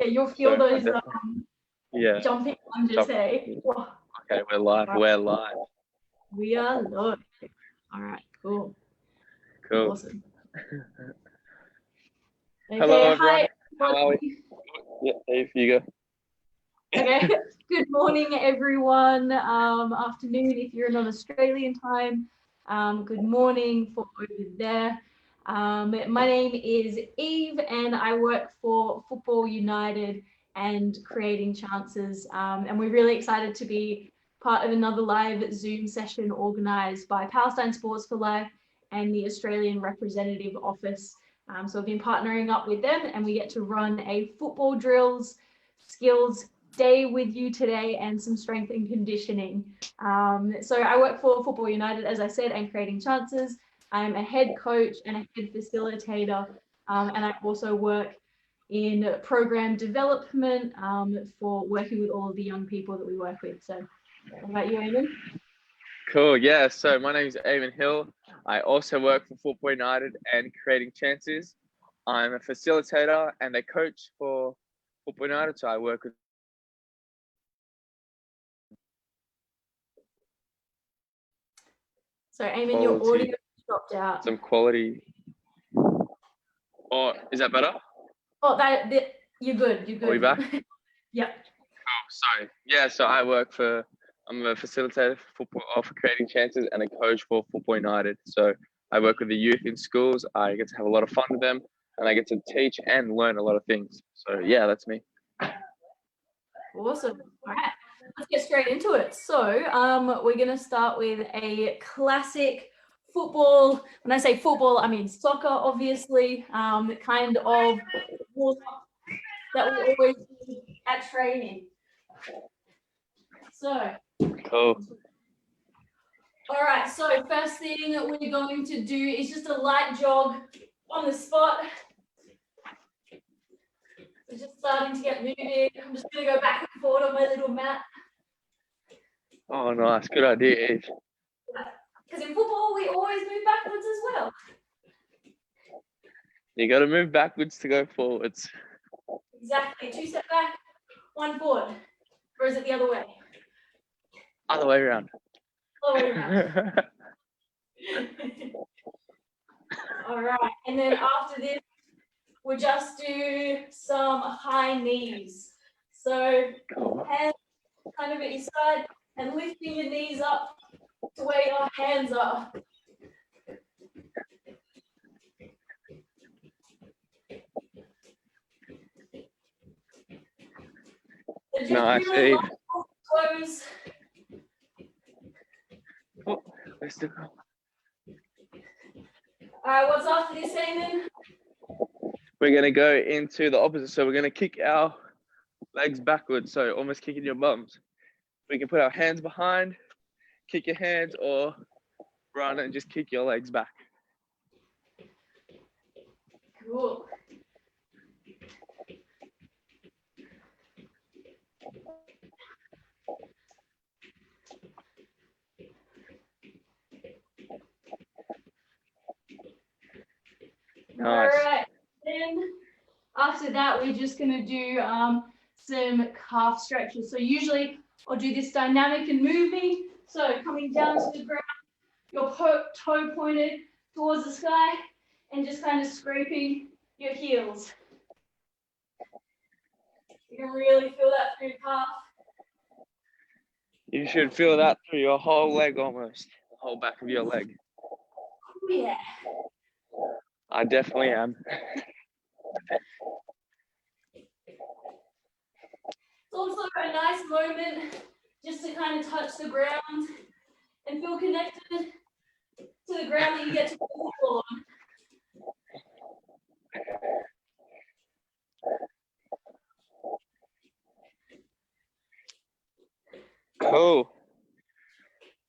Yeah, you'll feel those jumping lunges, hey? Okay, we're live. Right. We're live. We are live. All right, cool. Cool. Awesome. Okay, hello, everyone. hi. How are we? Yeah, Dave, you go. Okay, good morning, everyone. Afternoon if you're in on Australian time. Good morning for over there. My name is Eve and I work for Football United and Creating Chances. And we're really excited to be part of another live Zoom session organised by Palestine Sports for Life and the Australian Representative Office. So we've been partnering up with them and we get to run a football drills, skills day with you today and some strength and conditioning. So I work for Football United, as I said, and Creating Chances. I'm a head coach and a head facilitator, and I also work in program development for working with all of the young people that we work with. So what about you, Ayman? Cool, yeah, so my name is Ayman Hill. I also work for Football United and Creating Chances. I'm a facilitator and a coach for Football United, so I work with So Ayman, your audio dropped out. Some quality. Oh, is that better? Oh, you're good. You're good. Are we back? Yep. Oh, sorry. Yeah, so I'm a facilitator for Creating Chances and a coach for Football United. So I work with the youth in schools. I get to have a lot of fun with them, and I get to teach and learn a lot of things. So yeah, that's me. Awesome. All right, let's get straight into it. So we're going to start with a classic football. When I say football, I mean soccer, obviously, kind of that we always do at training. So cool. All right, so first thing that we're going to do is just a light jog on the spot. We're just starting to get moving. I'm just going to go back and forth on my little mat. Oh, nice. Good idea, Eve. Because in football, we always move backwards as well. You got to move backwards to go forwards. Exactly. 2 step back, 1 forward. Or is it the other way? Other way around. Other way around. All right. And then after this, we'll just do some high knees. So hands kind of at your side and lifting your knees up to where your hands are. So nice, Eve. Close. Oh, let's do it. All right, what's after this, Ayman? We're going to go into the opposite. So we're going to kick our legs backwards. So almost kicking your bums. We can put our hands behind, kick your hands, or run and just kick your legs back. Cool. Nice. All right, then after that, we're just going to do some calf stretches. So usually I'll do this dynamic and moving. So coming down to the ground, your toe pointed towards the sky and just kind of scraping your heels. You can really feel that through your calf. You should feel that through your whole leg almost, the whole back of your leg. Oh, yeah. I definitely am. It's also a nice moment just to kind of touch the ground and feel connected to the ground that you get to fall on. Cool.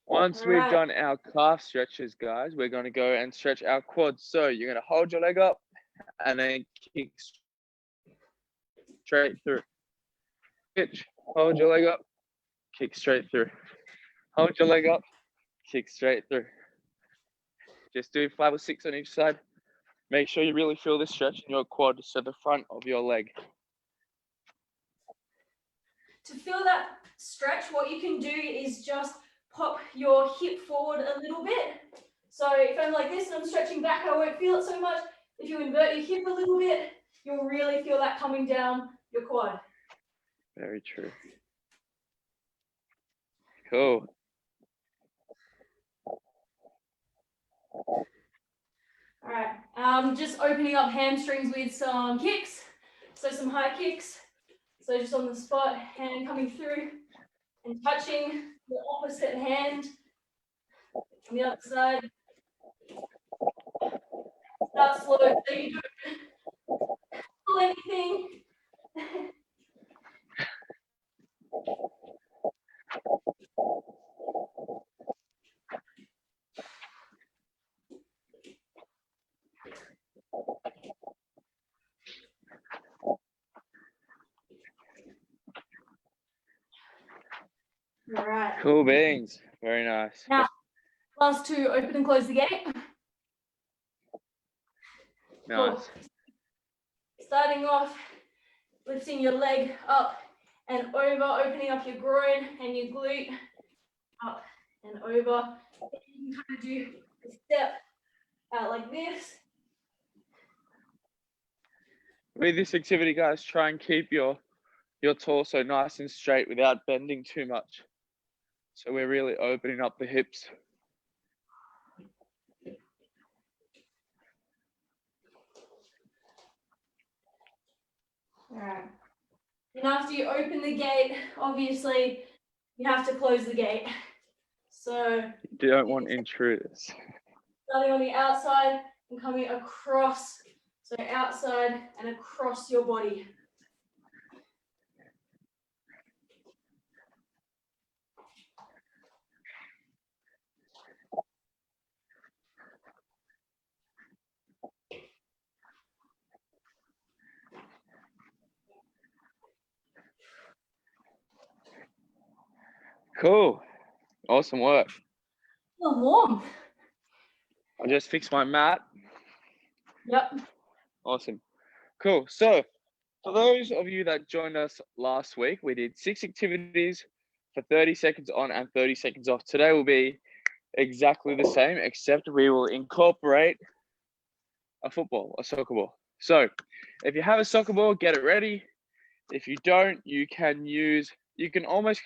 Once we've done our calf stretches, guys, we're going to go and stretch our quads. So you're going to hold your leg up and then kick straight through. Pitch. Hold your leg up, kick straight through. Hold your leg up, kick straight through. Just do 5 or 6 on each side. Make sure you really feel this stretch in your quad, so the front of your leg. to feel that stretch, what you can do is just pop your hip forward a little bit. So if I'm like this and I'm stretching back, I won't feel it so much. If you invert your hip a little bit, you'll really feel that coming down your quad. Very true. Cool. All right, just opening up hamstrings with some kicks. So some high kicks. So just on the spot, hand coming through and touching the opposite hand on the other side. Start slow so you don't pull anything. All right. Cool beans. Very nice. Now, last two, open and close the gate. Nice. Cool. Starting off, lifting your leg up and over, opening up your groin and your glute, up and over. You can kind of do a step out like this. With this activity, guys, try and keep your torso nice and straight without bending too much. So we're really opening up the hips. All right. And after you open the gate, obviously, you have to close the gate. So You don't want intruders. starting on the outside and coming across. So outside and across your body. Cool. Awesome work. Feel warm. I'll just fix my mat. Yep. Awesome. Cool. So for those of you that joined us last week, we did 6 activities for 30 seconds on and 30 seconds off. Today will be exactly the same, except we will incorporate a soccer ball. So if you have a soccer ball, get it ready. If you don't, you can almost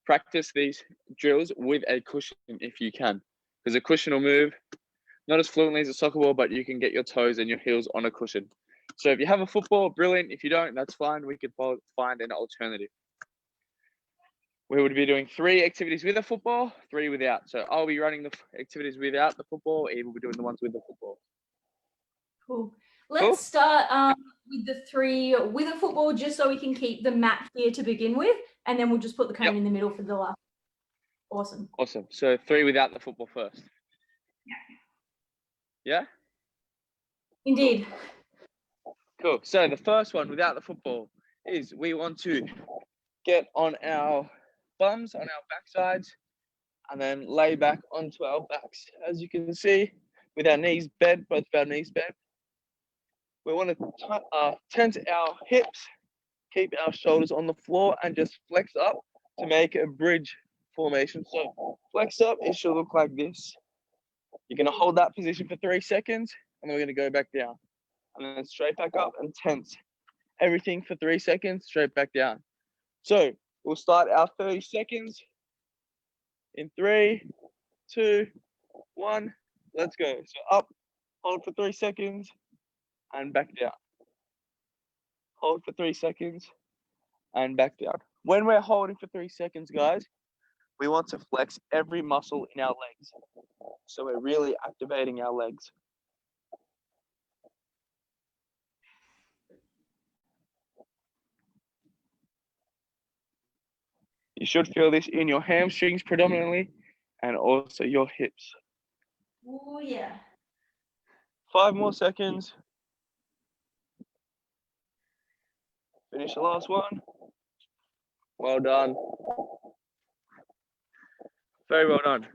practice these drills with a cushion if you can, because a cushion will move not as fluently as a soccer ball, but you can get your toes and your heels on a cushion. So if you have a football, brilliant. If you don't, that's fine. We could find an alternative. We would be doing 3 activities with a football, 3 without. So I'll be running the activities without the football. Eve will be doing the ones with the football. Cool. Let's start with the 3 with a football, just so we can keep the mat here to begin with, and then we'll just put the cone in the middle for the last. Awesome. Awesome. So 3 without the football first. Yeah? Indeed. Cool. So the first one without the football is we want to get on our bums, on our backsides, and then lay back onto our backs. As you can see, with our knees bent, both of our knees bent. We want to tense our hips, keep our shoulders on the floor, and just flex up to make a bridge formation. So flex up, it should look like this. You're going to hold that position for 3 seconds, and then we're going to go back down. And then straight back up and tense everything for 3 seconds, straight back down. So we'll start our 30 seconds in 3, 2, 1. Let's go. So up, hold for 3 seconds, and back down. Hold for 3 seconds, and back down. When we're holding for 3 seconds, guys, we want to flex every muscle in our legs. So we're really activating our legs. You should feel this in your hamstrings predominantly, and also your hips. Oh, yeah. 5 more seconds. Finish the last one. Well done. Very well done.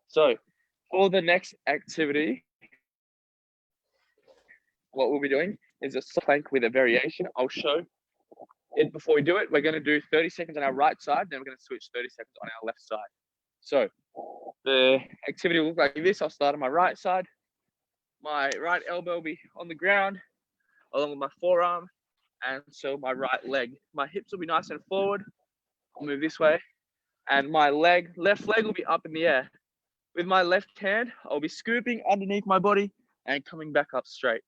So for the next activity, what we'll be doing is a plank with a variation. I'll show before we do it, we're going to do 30 seconds on our right side, then we're going to switch 30 seconds on our left side. So the activity will look like this. I'll start on my right side. My right elbow will be on the ground along with my forearm, and so my right leg. My hips will be nice and forward. I'll move this way, and my left leg will be up in the air. With my left hand, I'll be scooping underneath my body and coming back up straight.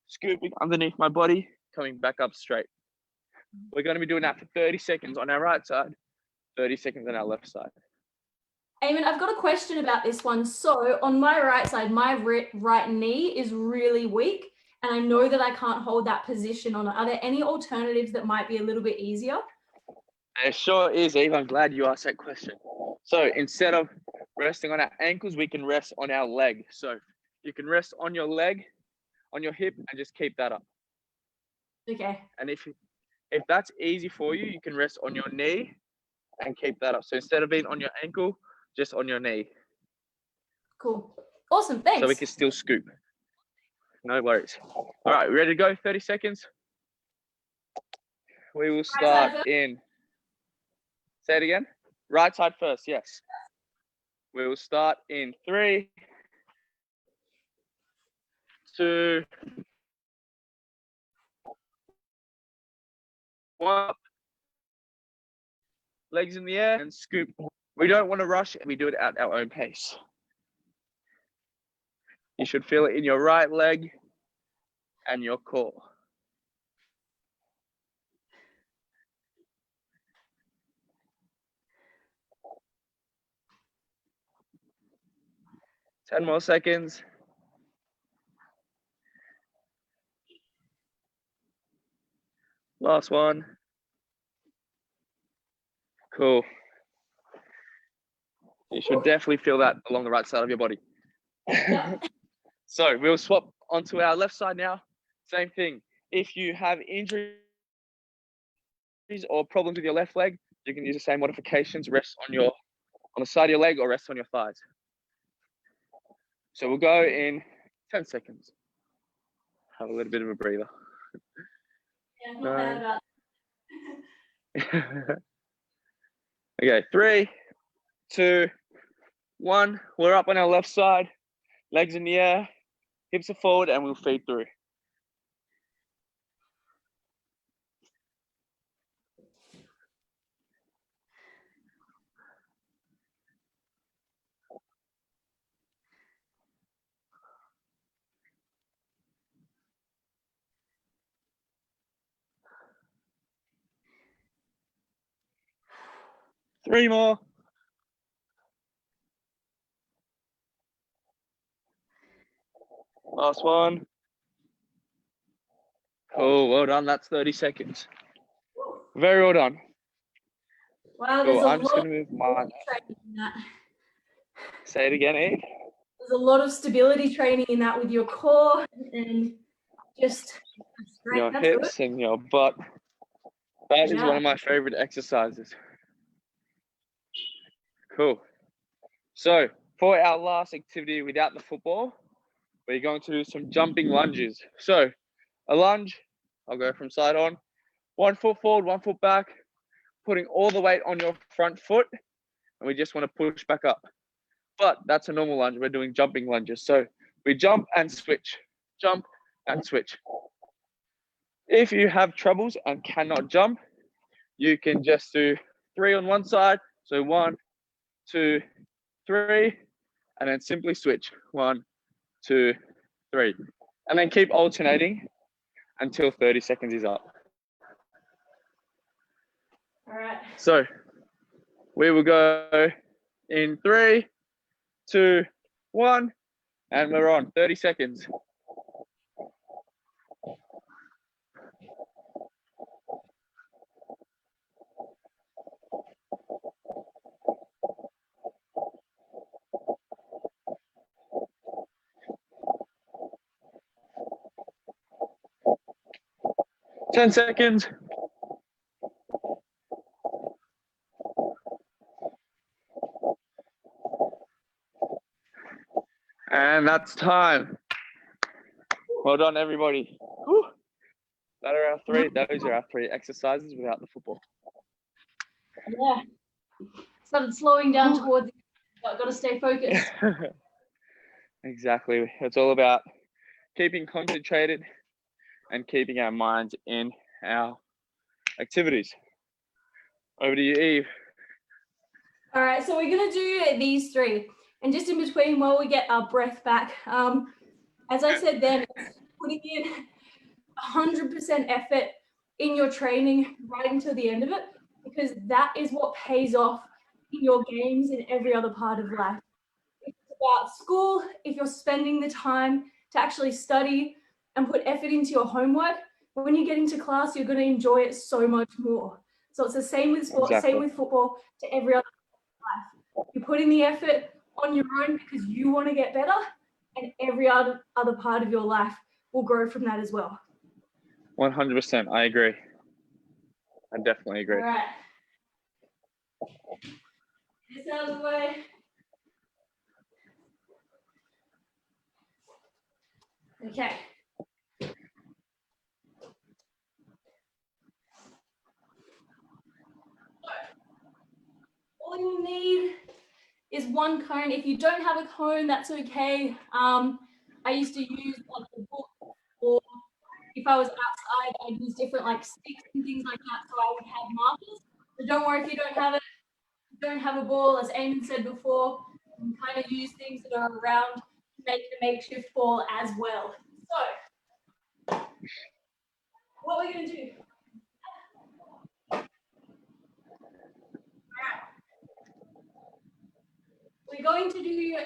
Scooping underneath my body, coming back up straight. We're going to be doing that for 30 seconds on our right side, 30 seconds on our left side. Ayman, I've got a question about this one. So on my right side, my right knee is really weak, and I know that I can't hold that position on it. Are there any alternatives that might be a little bit easier? It sure is, Eve. I'm glad you asked that question. So instead of resting on our ankles, we can rest on our leg. So you can rest on your leg, on your hip, and just keep that up. Okay. And if that's easy for you, you can rest on your knee and keep that up. So instead of being on your ankle, just on your knee. Cool. Awesome. Thanks. So we can still scoop. No worries. All right, ready to go? 30 seconds. We will start in. Say it again. Right side first, yes. We will start in 3, 2, 1. Legs in the air and scoop. We don't want to rush. We do it at our own pace. You should feel it in your right leg and your core. Ten more seconds. Last one. Cool. You should definitely feel that along the right side of your body. So we'll swap onto our left side now. Same thing. If you have injuries or problems with your left leg, you can use the same modifications. Rest on the side of your leg or rest on your thighs. So we'll go in 10 seconds. Have a little bit of a breather. Yeah, not bad about that. Okay, 3, 2, 1. We're up on our left side, legs in the air, hips are forward, and we'll feed through. Three more. Last one. Cool, well done. That's 30 seconds. Very well done. Wow, cool. I'm just going to move mine. Say it again, Eve. There's a lot of stability training in that with your core and just your hips and your butt. That is one of my favorite exercises. Cool. So for our last activity without the football, we're going to do some jumping lunges. So a lunge, I'll go from side on. 1 foot forward, 1 foot back, putting all the weight on your front foot, and we just want to push back up. But that's a normal lunge. We're doing jumping lunges. So we jump and switch, jump and switch. If you have troubles and cannot jump, you can just do 3 on one side. So 1, 2, 3, and then simply switch 1, 2, 3, and then keep alternating until 30 seconds is up. All right. So we will go in 3, 2, 1, and we're on 30 seconds. Ten seconds. And that's time. Well done, everybody. Whew. Those are our three exercises without the football. Yeah. Started slowing down towards the end, but got to stay focused. Exactly. It's all about keeping concentrated and keeping our minds in our activities. Over to you, Eve. All right, so we're going to do these three. And just in between, while we get our breath back, as I said then, putting in 100% effort in your training right until the end of it, because that is what pays off in your games and every other part of life. If it's about school, if you're spending the time to actually study and put effort into your homework, when you get into class, you're going to enjoy it so much more. So it's the same with sports, Exactly. same with football, to every other life. You put in the effort on your own because you want to get better, and every other part of your life will grow from that as well. 100%. I agree. I definitely agree. All right. This out of the way. Okay. All you need is one cone. If you don't have a cone, that's okay. I used to use like a book, or if I was outside, I'd use different like sticks and things like that, so I would have markers. So don't worry if you don't have it. If you don't have a ball, as Ayman said before, you can kind of use things that are around to make a makeshift ball as well. So what we're going to do. We're going to do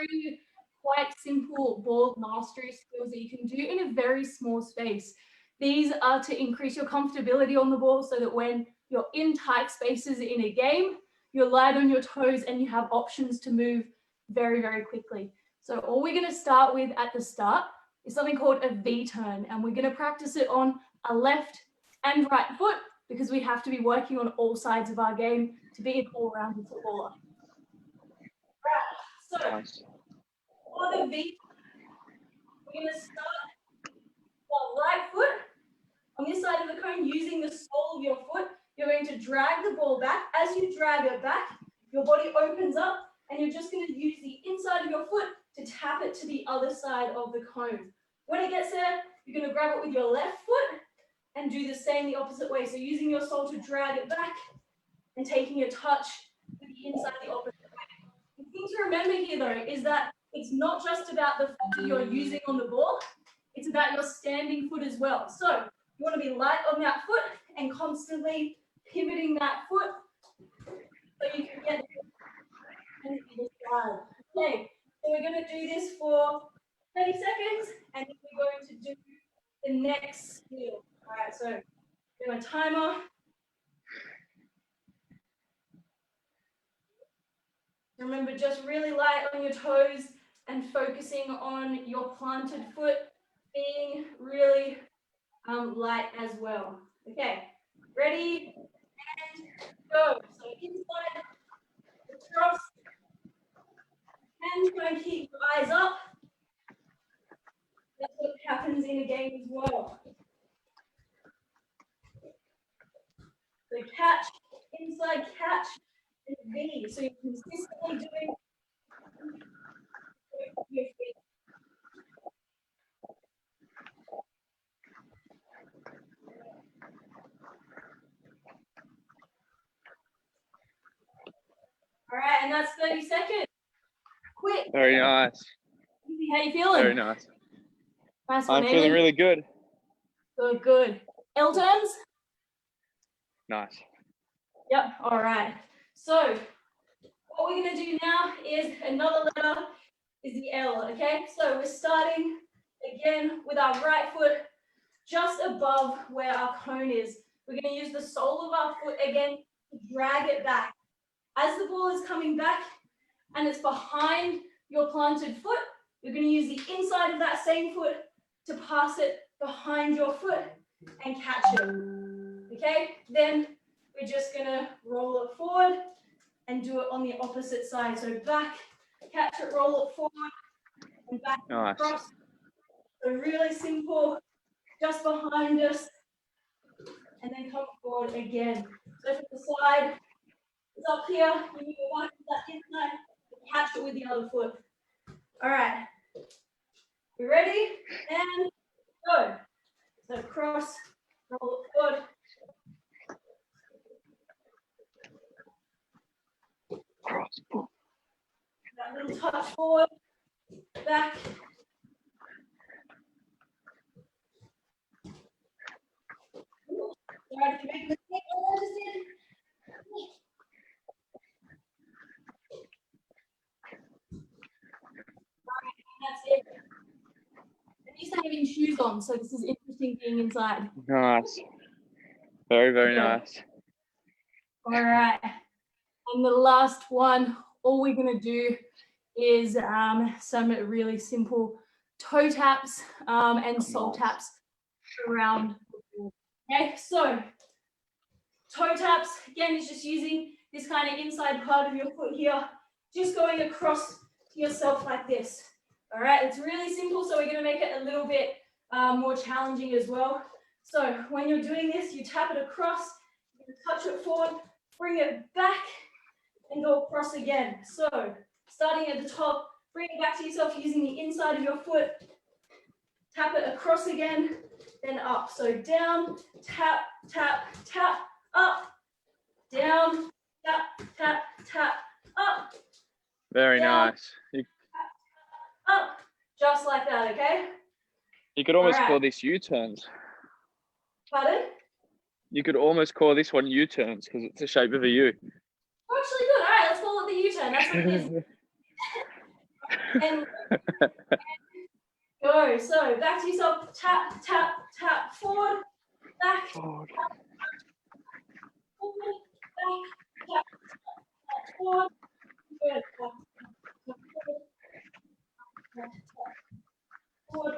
3 quite simple ball mastery skills that you can do in a very small space. These are to increase your comfortability on the ball so that when you're in tight spaces in a game, you're light on your toes and you have options to move very, very quickly. So all we're going to start with at the start is something called a V-turn, and we're going to practice it on a left and right foot because we have to be working on all sides of our game to be an all-rounded footballer. So, for the V, we're going to start while right foot on this side of the cone, using the sole of your foot. You're going to drag the ball back. As you drag it back, your body opens up, and you're just going to use the inside of your foot to tap it to the other side of the cone. When it gets there, you're going to grab it with your left foot and do the same the opposite way. So using your sole to drag it back and taking a touch with the inside the opposite way. The thing to remember here, though, is that it's not just about the foot that you're using on the ball, it's about your standing foot as well. So you want to be light on that foot and constantly pivoting that foot so you can get the other side. Okay, so we're going to do this for 30 seconds, and then we're going to do the next skill. All right, so do a timer. Remember, just really light on your toes and focusing on your planted foot being really light as well. Okay, ready and go. So inside the cross, and try and keep your eyes up. That's what happens in a game as well. So catch, inside catch, and V. So you're consistently doing your feet. All right, and that's 30 seconds. Quick. Very nice. How you feeling? Very nice. Nice one, I'm feeling really good. Good, good. L turns? Nice. Yep, all right. So what we're going to do now is another letter is the L, okay? So we're starting again with our right foot just above where our cone is. We're going to use the sole of our foot again to drag it back. As the ball is coming back and it's behind your planted foot, you're going to use the inside of that same foot to pass it behind your foot and catch it. Okay? Then we're just going to roll it forward and do it on the opposite side. So back, catch it, roll it forward, and back Nice. across. So really simple, just behind us, and then come forward again. So from the side, it's up here, you move one foot that inside, catch it with the other foot. All right, you ready? And go. So cross, roll it forward. Cross. That little touch forward, back. Sorry if you make a mistake. Oh, I just did. That's it. I'm used to having shoes on, so this is interesting being inside. Nice. Very, very nice. All right. And the last one, all we're going to do is some really simple toe taps and sole taps around. Okay, so toe taps, again, is just using this kind of inside part of your foot here, just going across to yourself like this. All right, it's really simple, so we're going to make it a little bit more challenging as well. So when you're doing this, you tap it across, you touch it forward, bring it back, and go across again. So starting at the top, bring it back to yourself using the inside of your foot, tap it across again, then up. So down, tap, tap, tap, up, down, tap, tap, tap, up. Very down, nice. Up, just like that, okay? You could almost call this U-turns. Pardon? You could almost call this one U-turns because it's the shape of a U. Oh, actually good. All right, let's call it the U-turn. That's what it is. and go. So back to yourself. Tap, tap, tap. Forward, back. Forward, back, tap, tap, forward. Good. Forward.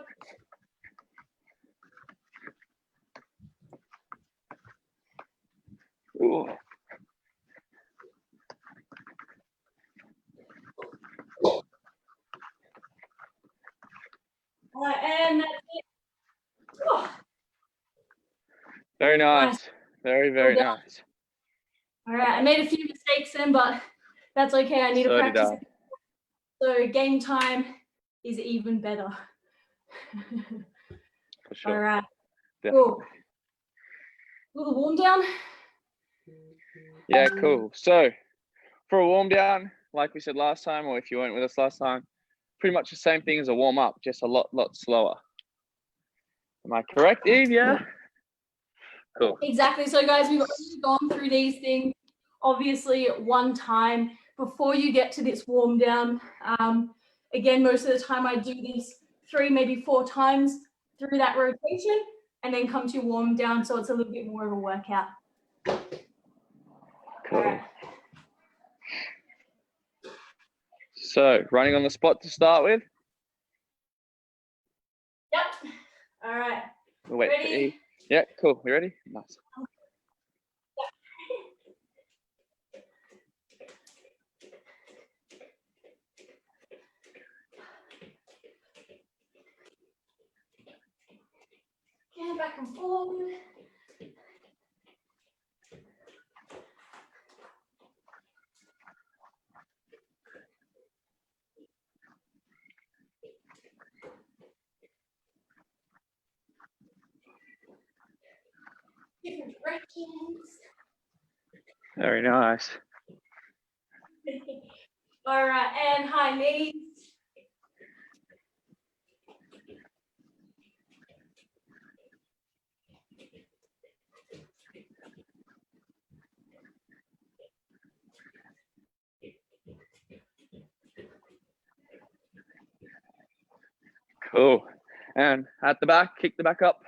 Ooh. All right, and that's it. Oh. Very nice. Very, very nice. All right, I made a few mistakes then, but that's okay. I need to practice. So game time is even better. For sure. All right. Definitely. Cool. Little warm down. Yeah, cool. So for a warm down, like we said last time, or if you weren't with us last time, pretty much the same thing as a warm up, just a lot slower. Am I correct, Eve? Yeah. Cool. Exactly. So guys, we've already gone through these things, obviously one time before you get to this warm down. Again, most of the time I do this 3, maybe 4 times through that rotation and then come to warm down. So it's a little bit more of a workout. Cool. Right. So running on the spot to start with. Yep. All right. We'll wait ready? For Eve. Yeah, cool. You ready? Nice. Okay, back and forward. Different directions. Very nice. All right, and high knees. Cool. And at the back, kick the back up.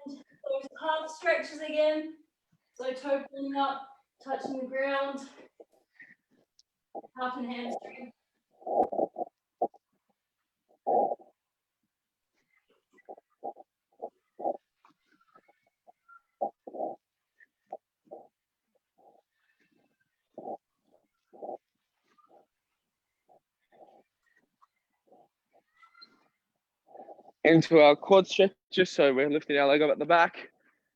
And those calf stretches again. So toe pulling up, touching the ground. Calf and hamstring. into our quad stretches. So we're lifting our leg up at the back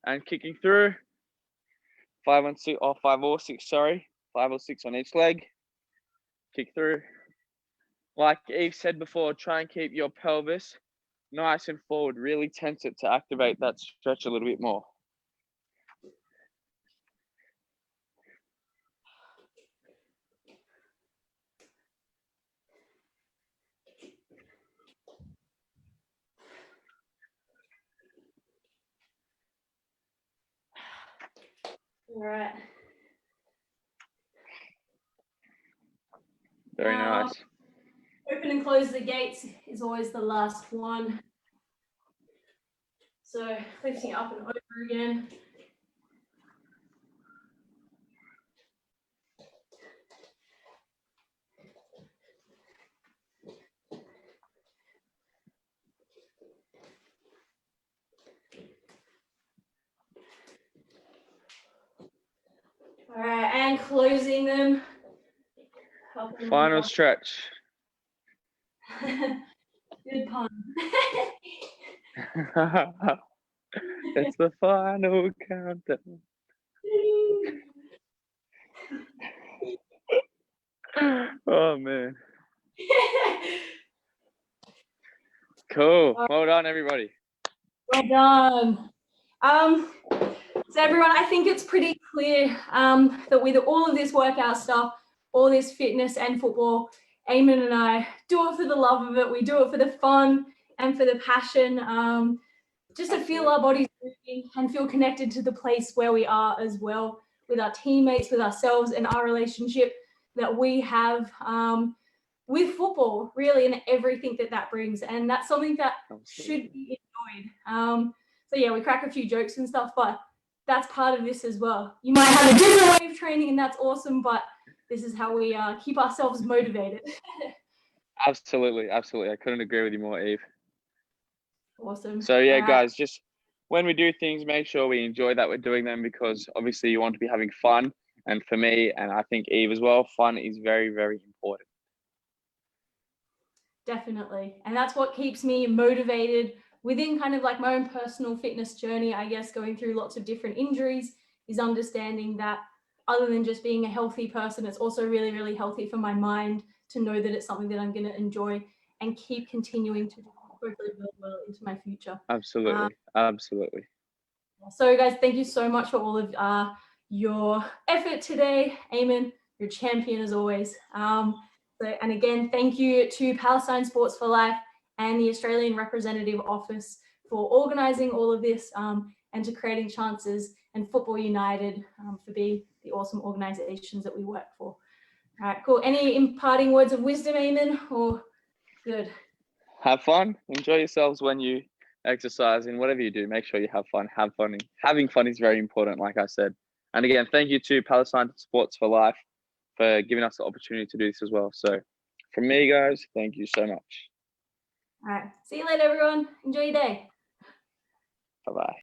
and kicking through. 5 on 6 or 5 or 6, sorry. 5 or 6 on each leg. Kick through. Like Eve said before, try and keep your pelvis nice and forward. Really tense it to activate that stretch a little bit more. All right. Very nice. Open and close the gates is always the last one. So lifting up and over again. All right, and closing them. Final stretch. Good pun. It's the final countdown. Oh man. Cool. Well done, everybody. Well done. So everyone, I think it's pretty clear that with all of this workout stuff, all this fitness and football, Ayman and I do it for the love of it. We do it for the fun and for the passion, just to feel our bodies moving and feel connected to the place where we are as well, with our teammates, with ourselves, and our relationship that we have with football, really, and everything that that brings. And that's something that should be enjoyed. So yeah, we crack a few jokes and stuff, but that's part of this as well. You might have a different way of training, and that's awesome, but this is how we keep ourselves motivated. Absolutely, absolutely. I couldn't agree with you more, Eve. Awesome. So yeah, guys, just when we do things, make sure we enjoy that we're doing them, because obviously you want to be having fun. And for me, and I think Eve as well, fun is very, very important. Definitely. And that's what keeps me motivated within kind of like my own personal fitness journey, I guess, going through lots of different injuries, is understanding that other than just being a healthy person, it's also really, really healthy for my mind to know that it's something that I'm going to enjoy and keep continuing to hopefully build well into my future. Absolutely. Absolutely. So guys, thank you so much for all of your effort today. Ayman, you're a champion as always. And again, thank you to Palestine Sports for Life and the Australian Representative Office for organising all of this, and to Creating Chances and Football United for being the awesome organisations that we work for. All right, cool. Any imparting words of wisdom, Ayman, or good? Have fun. Enjoy yourselves when you exercise, and whatever you do, make sure you have fun. Have fun. Having fun is very important, like I said. And again, thank you to Palestine Sports for Life for giving us the opportunity to do this as well. So from me, guys, thank you so much. All right. See you later, everyone. Enjoy your day. Bye-bye.